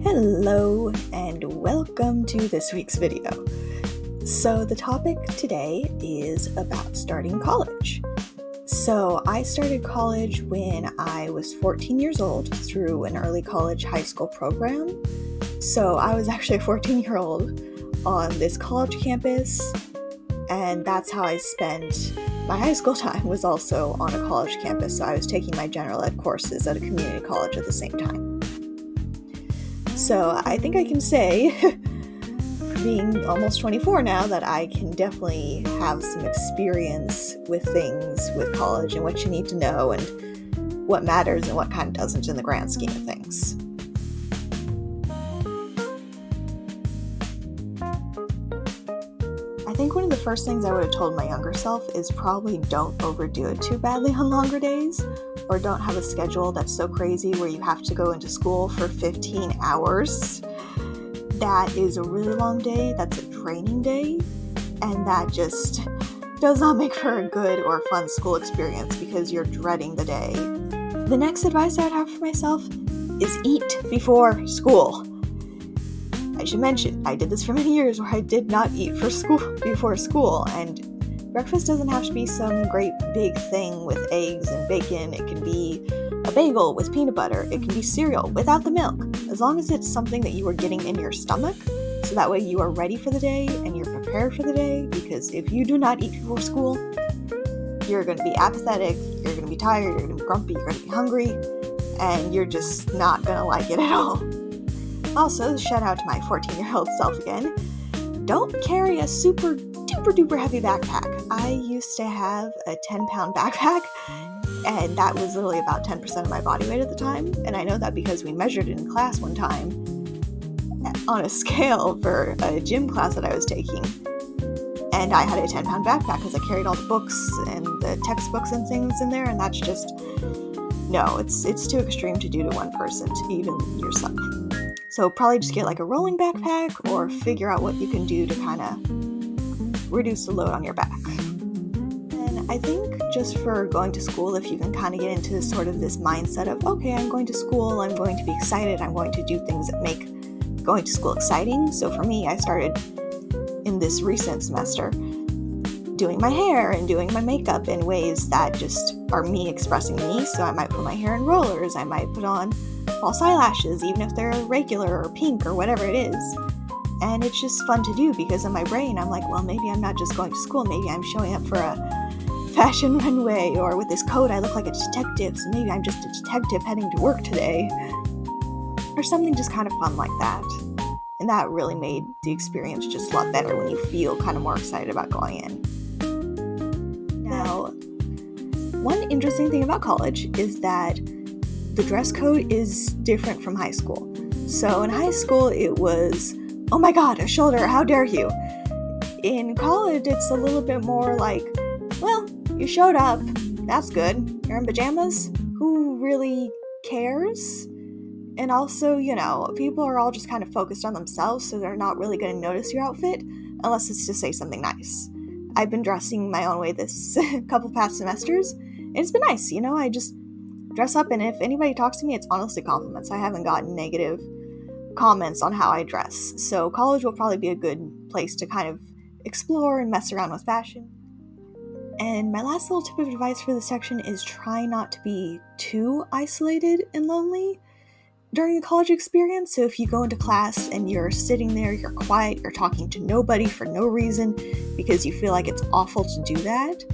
Hello and welcome to this week's video. So the topic today is about starting college. So I started college when I was 14 years old through an early college high school program. So I was actually a 14-year-old on this college campus, and that's how I spent my high school time, was also on a college campus. So I was taking my general ed courses at a community college at the same time. So I think I can say, being almost 24 now, that I can definitely have some experience with things with college and what you need to know and what matters and what kind of doesn't in the grand scheme of things. I think one of the first things I would have told my younger self is probably don't overdo it too badly on longer days, or don't have a schedule that's so crazy where you have to go into school for 15 hours. That is a really long day, that's a draining day, and that just does not make for a good or fun school experience because you're dreading the day. The next advice I would have for myself is eat before school. I should mention, I did this for many years where I did not eat before school, and breakfast doesn't have to be some great big thing with eggs and bacon. It can be a bagel with peanut butter. It can be cereal without the milk, as long as it's something that you are getting in your stomach, so that way you are ready for the day and you're prepared for the day, because if you do not eat before school, you're going to be apathetic, you're going to be tired, you're going to be grumpy, you're going to be hungry, and you're just not going to like it at all. Also, shout out to my 14-year-old self again, don't carry a super duper heavy backpack. I used to have a 10-pound backpack, and that was literally about 10% of my body weight at the time, and I know that because we measured it in class one time on a scale for a gym class that I was taking, and I had a 10-pound backpack because I carried all the books and the textbooks and things in there, and that's just, no, it's too extreme to do to one person, to even yourself. So probably just get like a rolling backpack, or figure out what you can do to kind of reduce the load on your back. And I think just for going to school, if you can kind of get into sort of this mindset of, okay, I'm going to school, I'm going to be excited, I'm going to do things that make going to school exciting. So for me, I started in this recent semester doing my hair and doing my makeup in ways that just are me expressing me. So I might put my hair in rollers, I might put on false eyelashes, even if they're regular or pink or whatever it is. And it's just fun to do because in my brain, I'm like, well, maybe I'm not just going to school, maybe I'm showing up for a fashion runway, or with this coat, I look like a detective, so maybe I'm just a detective heading to work today. Or something just kind of fun like that. And that really made the experience just a lot better when you feel kind of more excited about going in. Now, one interesting thing about college is that the dress code is different from high school. So in high school, it was, oh my god, a shoulder, how dare you? In college, it's a little bit more like, well, you showed up, that's good. You're in pajamas? Who really cares? And also, people are all just kind of focused on themselves, so they're not really going to notice your outfit unless it's to say something nice. I've been dressing my own way this couple past semesters, and it's been nice, I just dress up, and if anybody talks to me, it's honestly compliments. I haven't gotten negative comments on how I dress. So college will probably be a good place to kind of explore and mess around with fashion. And my last little tip of advice for this section is try not to be too isolated and lonely during the college experience. So if you go into class and you're sitting there, you're quiet, you're talking to nobody for no reason because you feel like it's awful to do that,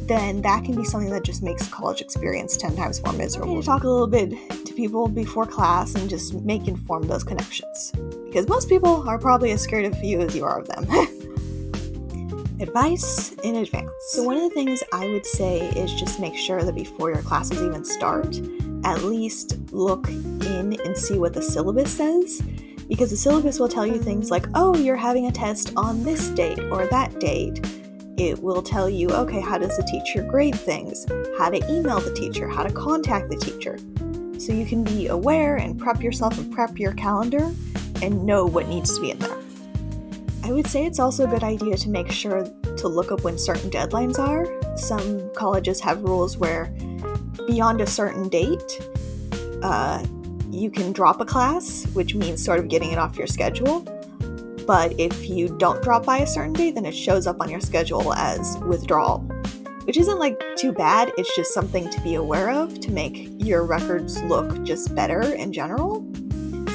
then that can be something that just makes the college experience 10 times more miserable. Talk a little bit to people before class and just form those connections, because most people are probably as scared of you as you are of them. Advice in advance. So one of the things I would say is just make sure that before your classes even start, at least look in and see what the syllabus says, because the syllabus will tell you things like, oh, you're having a test on this date or that date. It will tell you, okay, how does the teacher grade things, how to email the teacher, how to contact the teacher. So you can be aware and prep yourself and prep your calendar and know what needs to be in there. I would say it's also a good idea to make sure to look up when certain deadlines are. Some colleges have rules where beyond a certain date, you can drop a class, which means sort of getting it off your schedule. But if you don't drop by a certain date, then it shows up on your schedule as withdrawal, which isn't like too bad. It's just something to be aware of to make your records look just better in general.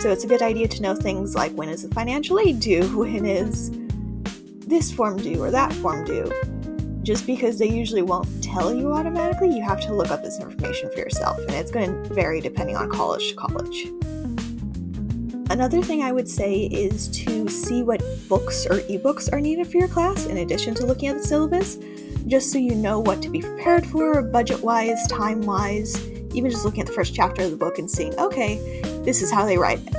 So it's a good idea to know things like, when is the financial aid due? When is this form due or that form due? Just because they usually won't tell you automatically, you have to look up this information for yourself, and it's going to vary depending on college to college. Another thing I would say is to see what books or ebooks are needed for your class in addition to looking at the syllabus, just so you know what to be prepared for, budget-wise, time-wise, even just looking at the first chapter of the book and seeing, okay, this is how they write it.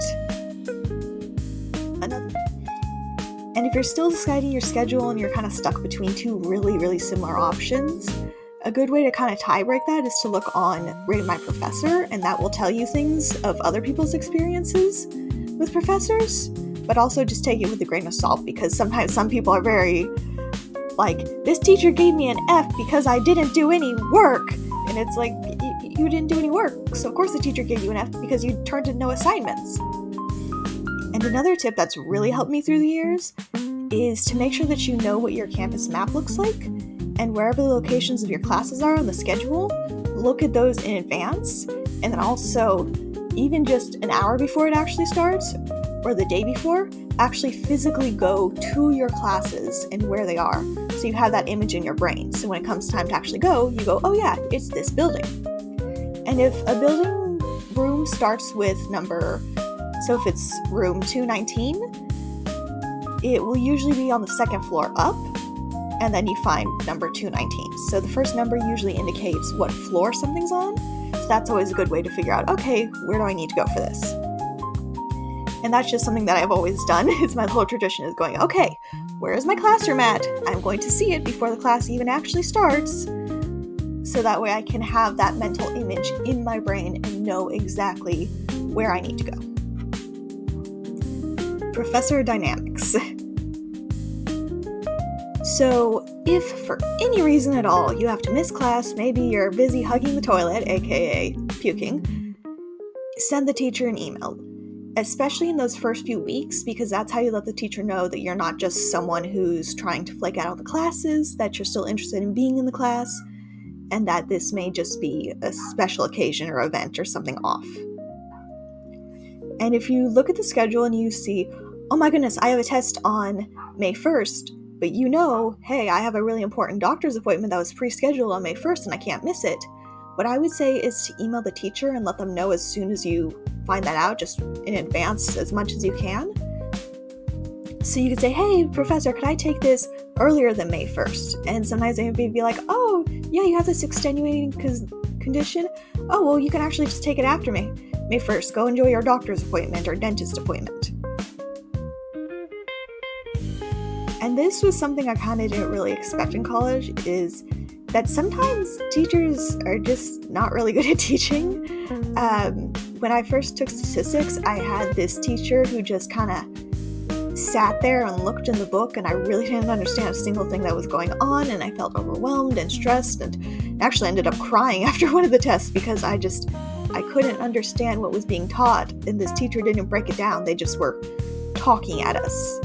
And if you're still deciding your schedule and you're kind of stuck between two really, really similar options, a good way to kind of tie break that is to look on Rate My Professor, and that will tell you things of other people's experiences with professors, but also just take it with a grain of salt, because sometimes some people are very like, this teacher gave me an F because I didn't do any work. And it's like, you didn't do any work, so of course the teacher gave you an F because you turned in no assignments. And another tip that's really helped me through the years is to make sure that you know what your campus map looks like, and wherever the locations of your classes are on the schedule, look at those in advance, and then also, even just an hour before it actually starts, or the day before, actually physically go to your classes and where they are, so you have that image in your brain. So when it comes time to actually go, you go, oh yeah, it's this building. And if a building room starts with so if it's room 219, it will usually be on the second floor up, and then you find number 219. So the first number usually indicates what floor something's on, so that's always a good way to figure out, okay, where do I need to go for this? And that's just something that I've always done. It's my little tradition, is going, okay, where is my classroom at? I'm going to see it before the class even actually starts, so that way I can have that mental image in my brain and know exactly where I need to go. Professor dynamics. So, if for any reason at all you have to miss class, maybe you're busy hugging the toilet, aka puking, send the teacher an email. Especially in those first few weeks, because that's how you let the teacher know that you're not just someone who's trying to flake out on the classes, that you're still interested in being in the class, and that this may just be a special occasion or event or something off. And if you look at the schedule and you see, oh my goodness, I have a test on May 1st, but you know, hey, I have a really important doctor's appointment that was pre-scheduled on May 1st and I can't miss it, what I would say is to email the teacher and let them know as soon as you find that out, just in advance as much as you can. So you could say, hey, professor, could I take this earlier than May 1st? And sometimes they may be like, oh, yeah, you have this extenuating condition. Oh, well, you can actually just take it after May 1st. Go enjoy your doctor's appointment or dentist appointment. And this was something I kind of didn't really expect in college, is that sometimes teachers are just not really good at teaching. When I first took statistics, I had this teacher who just kind of sat there and looked in the book, and I really didn't understand a single thing that was going on, and I felt overwhelmed and stressed, and actually ended up crying after one of the tests because I couldn't understand what was being taught, and this teacher didn't break it down. They just were talking at us.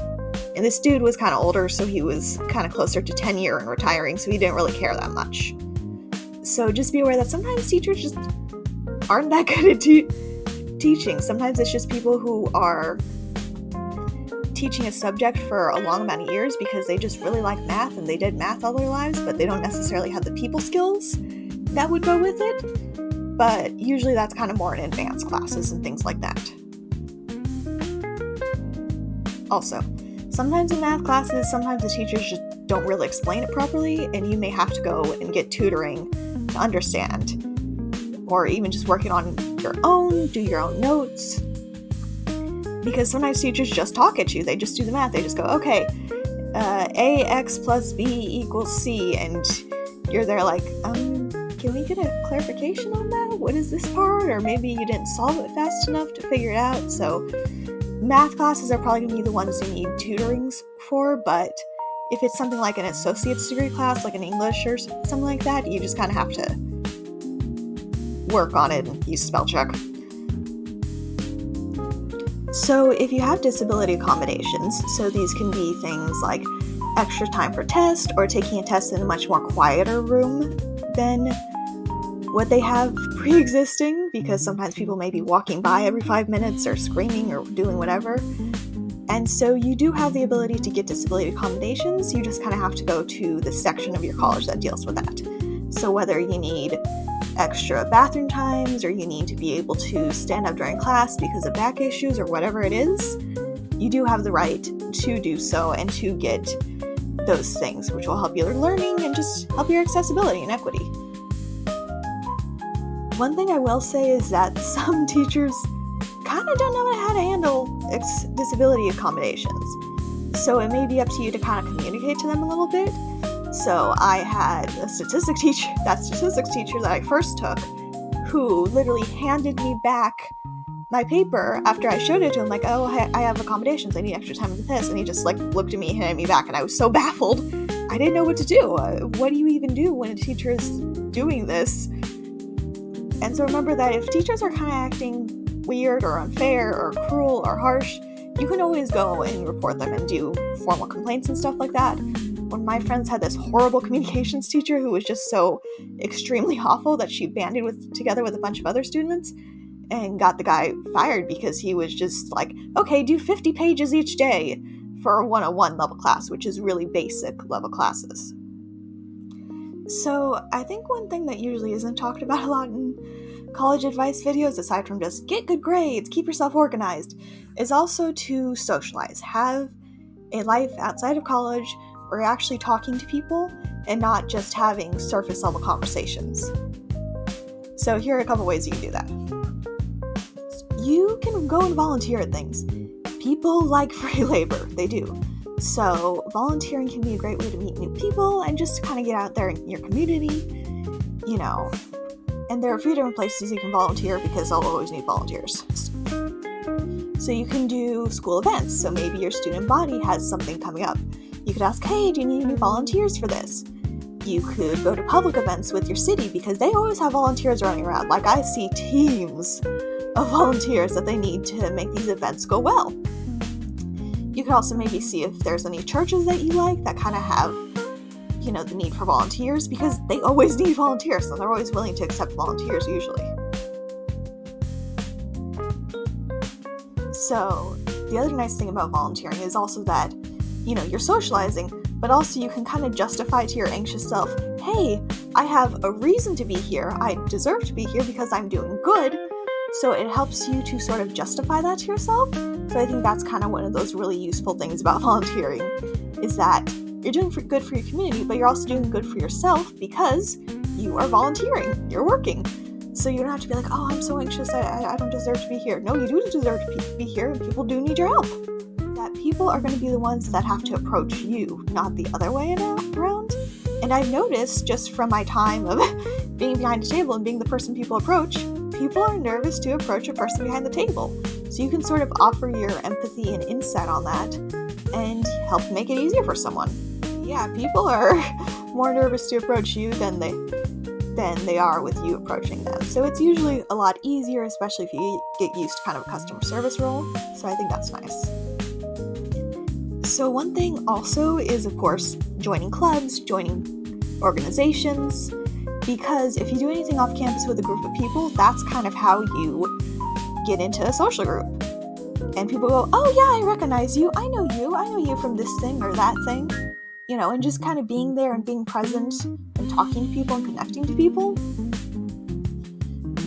And this dude was kind of older, so he was kind of closer to tenure and retiring, so he didn't really care that much. So just be aware that sometimes teachers just aren't that good at teaching. Sometimes it's just people who are teaching a subject for a long amount of years because they just really like math and they did math all their lives, but they don't necessarily have the people skills that would go with it. But usually that's kind of more in advanced classes and things like that. Also, sometimes in math classes, sometimes the teachers just don't really explain it properly, and you may have to go and get tutoring to understand. Or even just working on your own, do your own notes. Because sometimes teachers just talk at you, they just do the math, they just go, okay, ax plus b equals c, and you're there like, can we get a clarification on that? What is this part? Or maybe you didn't solve it fast enough to figure it out. So math classes are probably going to be the ones you need tutorings for, but if it's something like an associate's degree class, like an English or something like that, you just kind of have to work on it and use spell check. So if you have disability accommodations, so these can be things like extra time for test or taking a test in a much more quieter room than what they have pre-existing, because sometimes people may be walking by every 5 minutes or screaming or doing whatever. And so you do have the ability to get disability accommodations. You just kind of have to go to the section of your college that deals with that. So whether you need extra bathroom times or you need to be able to stand up during class because of back issues or whatever it is, you do have the right to do so and to get those things, which will help your learning and just help your accessibility and equity. One thing I will say is that some teachers kind of don't know how to handle disability accommodations. So it may be up to you to kind of communicate to them a little bit. So I had a statistics teacher that I first took, who literally handed me back my paper after I showed it to him, like, oh, I have accommodations, I need extra time with this, and he just like looked at me and handed me back, and I was so baffled. I didn't know what to do. What do you even do when a teacher is doing this? And so remember that if teachers are kind of acting weird or unfair or cruel or harsh, you can always go and report them and do formal complaints and stuff like that. One of my friends had this horrible communications teacher who was just so extremely awful that she banded together with a bunch of other students and got the guy fired because he was just like, okay, do 50 pages each day for a 101 level class, which is really basic level classes. So I think one thing that usually isn't talked about a lot in college advice videos, aside from just get good grades, keep yourself organized, is also to socialize. Have a life outside of college where you're actually talking to people and not just having surface level conversations. So here are a couple ways you can do that. You can go and volunteer at things. People like free labor, they do. So volunteering can be a great way to meet new people and just kind of get out there in your community, and there are a few different places you can volunteer because I'll always need volunteers. So you can do school events. So maybe your student body has something coming up. You could ask, hey, do you need any volunteers for this? You could go to public events with your city because they always have volunteers running around. Like, I see teams of volunteers that they need to make these events go well. You could also maybe see if there's any churches that you like that kind of have, the need for volunteers, because they always need volunteers, so they're always willing to accept volunteers usually. So the other nice thing about volunteering is also that, you're socializing, but also you can kind of justify to your anxious self, hey, I have a reason to be here. I deserve to be here because I'm doing good. So it helps you to sort of justify that to yourself. So I think that's kind of one of those really useful things about volunteering, is that you're doing good for your community, but you're also doing good for yourself because you are volunteering, you're working. So you don't have to be like, oh, I'm so anxious, I don't deserve to be here. No, you do deserve to be here, and people do need your help. That people are going to be the ones that have to approach you, not the other way around. And I've noticed just from my time of being behind a table and being the person people approach, people are nervous to approach a person behind the table. So you can sort of offer your empathy and insight on that and help make it easier for someone. Yeah, people are more nervous to approach you than they are with you approaching them. So it's usually a lot easier, especially if you get used to kind of a customer service role. So I think that's nice. So one thing also is, of course, joining clubs, joining organizations, because if you do anything off campus with a group of people, that's kind of how you get into a social group. And people go, oh yeah, I recognize you, I know you from this thing or that thing, and just kind of being there and being present and talking to people and connecting to people,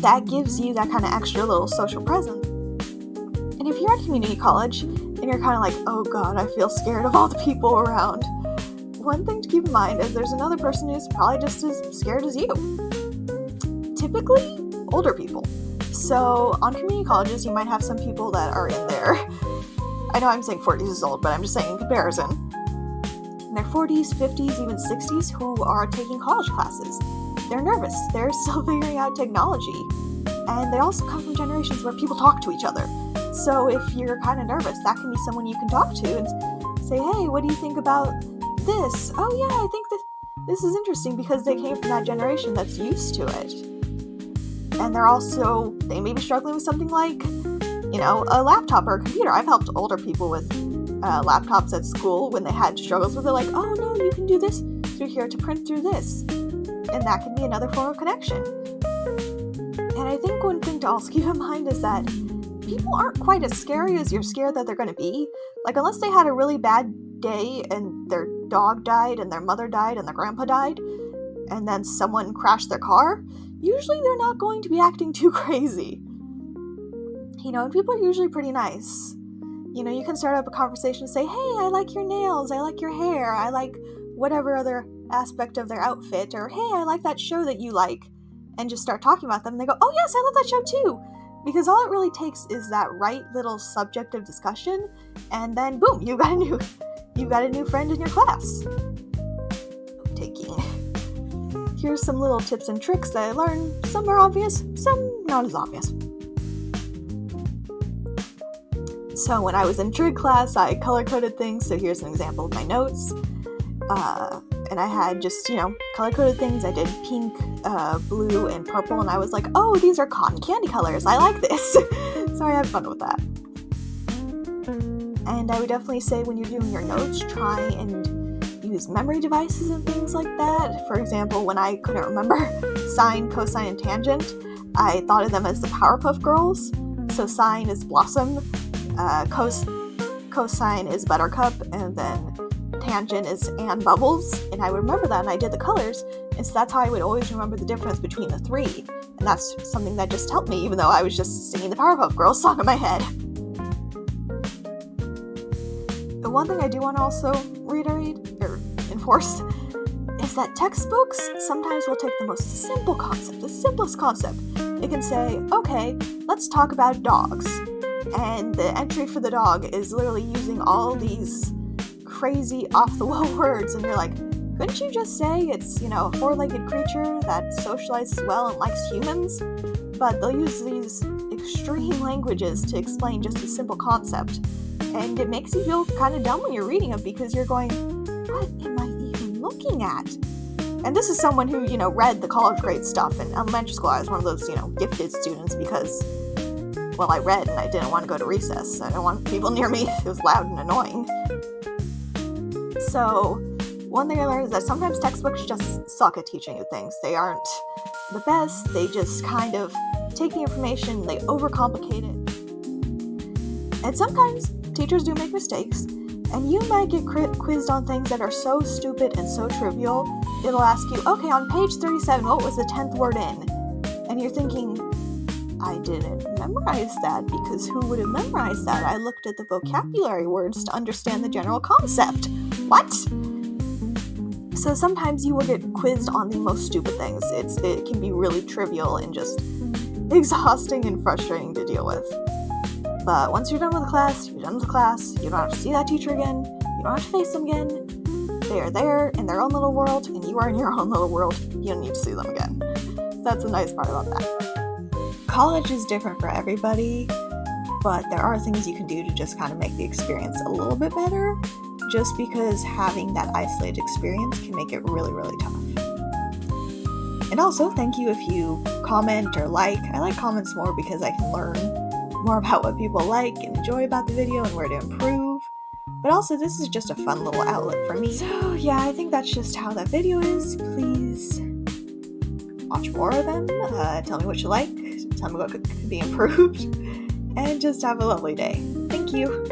that gives you that kind of extra little social presence. And if you're at community college and you're kind of like, oh god, I feel scared of all the people around, one thing to keep in mind is there's another person who's probably just as scared as you. Typically, older people. So on community colleges, you might have some people that are in their, I know I'm saying 40s is old, but I'm just saying in comparison, in their 40s, 50s, even 60s, who are taking college classes. They're nervous. They're still figuring out technology. And they also come from generations where people talk to each other. So if you're kind of nervous, that can be someone you can talk to and say, hey, what do you think about this? Oh yeah, I think that this is interesting, because they came from that generation that's used to it. And they may be struggling with something like a laptop or a computer. I've helped older people with laptops at school when they had struggles where they're like, oh no, you can do this through here to print through this. And that can be another form of connection. And I think one thing to also keep in mind is that people aren't quite as scary as you're scared that they're going to be. Like, unless they had a really bad day and their dog died and their mother died and their grandpa died, and then someone crashed their car, usually they're not going to be acting too crazy. And people are usually pretty nice. You can start up a conversation and say, hey, I like your nails, I like your hair, I like whatever other aspect of their outfit, or hey, I like that show that you like, and just start talking about them, and they go, oh yes, I love that show too. Because all it really takes is that right little subject of discussion, and then boom, you got a new friend in your class. Taking. Here's some little tips and tricks that I learned. Some are obvious, some not as obvious. So when I was in trig class, I color-coded things. So here's an example of my notes. And I had just, color-coded things. I did pink, blue, and purple, and I was like, oh, these are cotton candy colors. I like this. So I had fun with that. And I would definitely say when you're doing your notes, try and use memory devices and things like that. For example, when I couldn't remember sine, cosine, and tangent, I thought of them as the Powerpuff Girls. So sine is Blossom, cosine is Buttercup, and then tangent is Ann Bubbles, and I would remember that, and I did the colors, and so that's how I would always remember the difference between the three, and that's something that just helped me, even though I was just singing the Powerpuff Girls song in my head. The one thing I do want to also reiterate, or enforce, is that textbooks sometimes will take the most simple concept, the simplest concept. It can say, okay, let's talk about dogs. And the entry for the dog is literally using all these crazy off-the-wall words, and you're like, couldn't you just say it's, a four-legged creature that socializes well and likes humans? But they'll use these extreme languages to explain just a simple concept, and it makes you feel kind of dumb when you're reading them because you're going, what am I even looking at? And this is someone who, read the college grade stuff. In elementary school, I was one of those, gifted students because, well, I read and I didn't want to go to recess. I didn't want people near me. It was loud and annoying. So, one thing I learned is that sometimes textbooks just suck at teaching you things. They aren't the best. They just kind of take the information, they overcomplicate it. And sometimes teachers do make mistakes, and you might get quizzed on things that are so stupid and so trivial. It'll ask you, okay, on page 37, what was the 10th word in? And you're thinking, I didn't memorize that, because who would have memorized that? I looked at the vocabulary words to understand the general concept. What? So sometimes you will get quizzed on the most stupid things. It can be really trivial and just exhausting and frustrating to deal with. But once you're done with the class, you're done with the class. You don't have to see that teacher again. You don't have to face them again. They are there in their own little world, and you are in your own little world. You don't need to see them again. That's the nice part about that. College is different for everybody, but there are things you can do to just kind of make the experience a little bit better, just because having that isolated experience can make it really, really tough. And also, thank you if you comment or like. I like comments more because I can learn more about what people like and enjoy about the video and where to improve. But also, this is just a fun little outlet for me. So yeah, I think that's just how that video is. Please watch more of them. Tell me what you like. Tell me what could be improved. And just have a lovely day. Thank you.